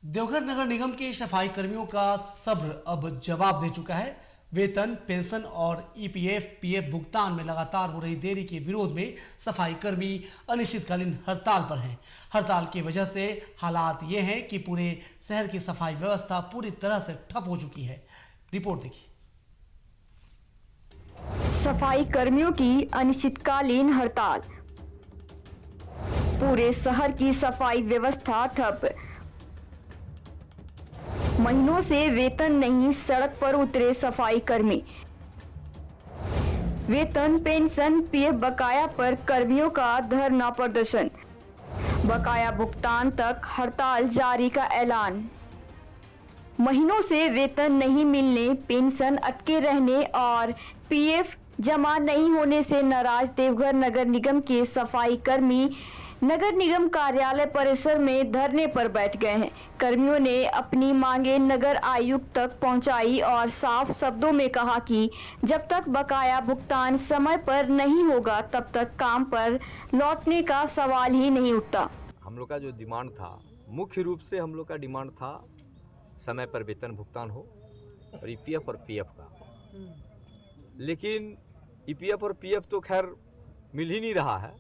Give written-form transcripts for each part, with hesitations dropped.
देवघर नगर निगम के सफाई कर्मियों का सब्र अब जवाब दे चुका है। वेतन, पेंशन और ईपीएफ, पीएफ भुगतान में लगातार हो रही देरी के विरोध में सफाई कर्मी अनिश्चितकालीन हड़ताल पर हैं। हड़ताल की वजह से हालात ये हैं कि पूरे शहर की सफाई व्यवस्था पूरी तरह से ठप हो चुकी है। रिपोर्ट देखिए। सफाई कर्मियों की अनिश्चितकालीन हड़ताल, पूरे शहर की सफाई व्यवस्था ठप। महीनों से वेतन नहीं, सड़क पर उतरे सफाई कर्मी। वेतन, पेंशन, पीएफ बकाया पर कर्मियों का धरना प्रदर्शन। बकाया भुगतान तक हड़ताल जारी का ऐलान। महीनों से वेतन नहीं मिलने, पेंशन अटके रहने और पीएफ जमा नहीं होने से नाराज देवघर नगर निगम के सफाई कर्मी नगर निगम कार्यालय परिसर में धरने पर बैठ गए हैं। कर्मियों ने अपनी मांगे नगर आयुक्त तक पहुंचाई और साफ शब्दों में कहा कि जब तक बकाया भुगतान समय पर नहीं होगा तब तक काम पर लौटने का सवाल ही नहीं उठता। हम लोग का जो डिमांड था, मुख्य रूप से हम लोग का डिमांड था समय पर वेतन भुगतान हो और ईपीएफ और पीएफ का। लेकिन ईपीएफ और पीएफ तो खैर मिल ही नहीं रहा है,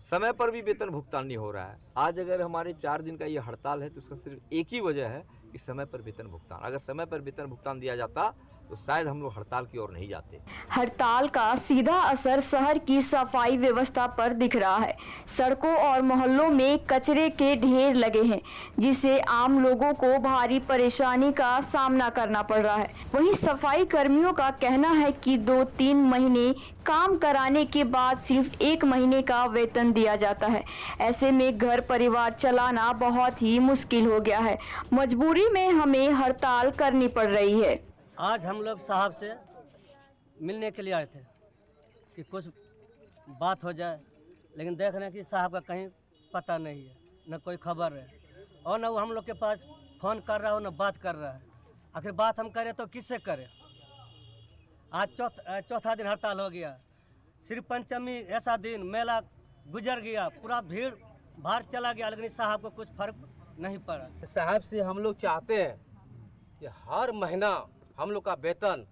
समय पर भी वेतन भुगतान नहीं हो रहा है। आज अगर हमारे 4 दिन का ये हड़ताल है तो उसका सिर्फ एक ही वजह है कि समय पर वेतन भुगतान। अगर समय पर वेतन भुगतान दिया जाता तो शायद हम लोग हड़ताल की ओर नहीं जाते। हड़ताल का सीधा असर शहर की सफाई व्यवस्था पर दिख रहा है। सड़कों और मोहल्लों में कचरे के ढेर लगे हैं, जिससे आम लोगों को भारी परेशानी का सामना करना पड़ रहा है। वहीं सफाई कर्मियों का कहना है कि 2-3 महीने काम कराने के बाद सिर्फ 1 महीने का वेतन दिया जाता है। ऐसे में घर परिवार चलाना बहुत ही मुश्किल हो गया है। मजबूरी में हमें हड़ताल करनी पड़ रही है। आज हम लोग साहब से मिलने के लिए आए थे कि कुछ बात हो जाए, लेकिन देख रहे हैं कि साहब का कहीं पता नहीं है, न कोई खबर है और न वो हम लोग के पास फ़ोन कर रहा हो न बात कर रहा है। आखिर बात हम करें तो किससे करें? आज चौथा दिन हड़ताल हो गया। सिर्फ पंचमी ऐसा दिन मेला गुजर गया, पूरा भीड़ भाड़ चला गया, लेकिन साहब को कुछ फर्क नहीं पड़ा। साहब से हम लोग चाहते हैं कि हर महीना हम लोग का वेतन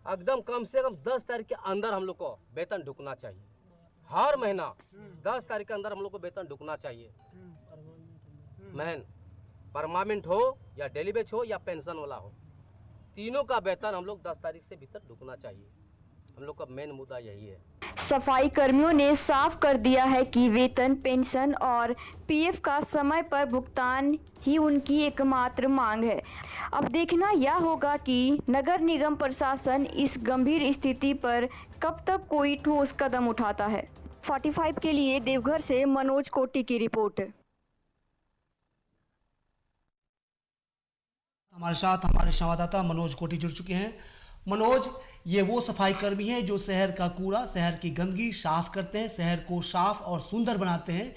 एकदम कम से कम 10 तारीख के अंदर हम लोग को वेतन ढुकना चाहिए। हर महीना 10 तारीख के अंदर हम लोग को वेतन ढुकना चाहिए। मैन परमानेंट हो या डेली बेच हो या पेंशन वाला हो, तीनों का वेतन हम लोग 10 तारीख से भीतर ढुकना चाहिए। हम लोग का मेन मुद्दा यही है। सफाई कर्मियों ने साफ कर दिया है कि वेतन, पेंशन और पीएफ का समय पर भुगतान ही उनकी एकमात्र मांग है। अब देखना यह होगा कि नगर निगम प्रशासन इस गंभीर स्थिति पर कब तक कोई ठोस कदम उठाता है। 45 के लिए देवघर से मनोज कोटी की रिपोर्ट। हमारे साथ हमारे संवाददाता मनोज कोटी जुड़ चुके हैं। मनोज, ये वो सफाई कर्मी हैं जो शहर का कूड़ा, शहर की गंदगी साफ करते हैं, शहर को साफ और सुंदर बनाते हैं,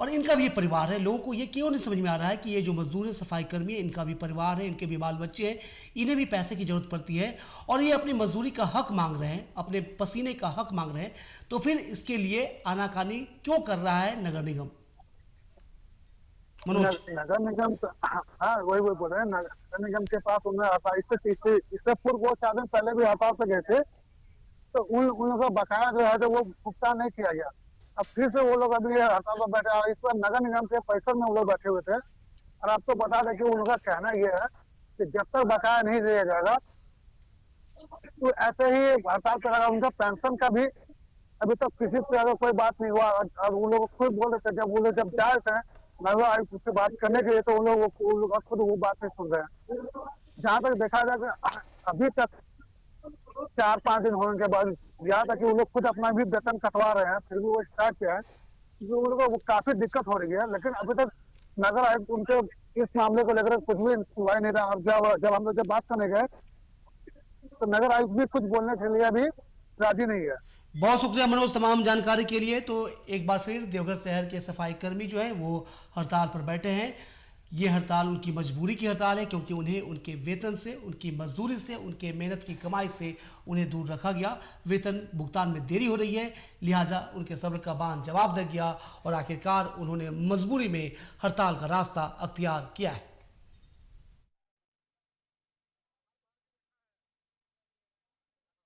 और इनका भी परिवार है। लोगों को ये क्यों नहीं समझ में आ रहा है कि ये जो मजदूर है, सफाई कर्मी है, इनका भी परिवार है, इनके भी बाल बच्चे हैं, इन्हें भी पैसे की जरूरत पड़ती है और ये अपनी मजदूरी का हक मांग रहे हैं, अपने पसीने का हक मांग रहे हैं। तो फिर इसके लिए आनाकानी क्यों कर रहा है नगर निगम? मनोज, नगर निगम, हाँ वही बोल रहे हैं। नगर निगम के पास उन्हें इससे पूर्व वो 4 दिन पहले भी हड़ताल पे गए थे, तो उन लोगों का बकाया जो है तो वो भुगतान नहीं किया गया। अब फिर से वो लोग अभी हड़ताल पर बैठे और इस पर नगर निगम के परिसर में वो लोग बैठे हुए थे। और आपको बता दें कि उनका कहना ये है कि जब तक बकाया नहीं दिया जाएगा तो ऐसे ही हड़ताल करेगा। उनका पेंशन का भी अभी तक किसी तरह का कोई बात नहीं हुआ। अब वो लोग खुद बोल रहे थे, जब वो लोग जब जा रहे थे नगर आयुक्त से बात करने के लिए, तो उन लोग खुद वो बात नहीं सुन रहे हैं। जहाँ तक देखा जाए अभी तक 4-5 दिन होने के बाद यहाँ तक कि वो लोग खुद अपना भी वेतन कटवा रहे हैं, फिर भी वो स्टार्ट किया है, क्योंकि उन लोगों को काफी दिक्कत हो रही है। लेकिन अभी तक नगर आयुक्त उनके इस मामले को लेकर कुछ भी सुनवाई नहीं रहा। और जब हम लोग बात करने गए तो नगर आयुक्त भी कुछ बोलने के लिए अभी राजी नहीं है। बहुत शुक्रिया मनोज तमाम जानकारी के लिए। तो एक बार फिर देवघर शहर के सफाई कर्मी जो है वो हड़ताल पर बैठे हैं। ये हड़ताल उनकी मजबूरी की हड़ताल है, क्योंकि उन्हें उनके वेतन से, उनकी मजदूरी से, उनके मेहनत की कमाई से उन्हें दूर रखा गया। वेतन भुगतान में देरी हो रही है, लिहाजा उनके सब्र का बांध जवाब दे गया और आखिरकार उन्होंने मजबूरी में हड़ताल का रास्ता अख्तियार किया है।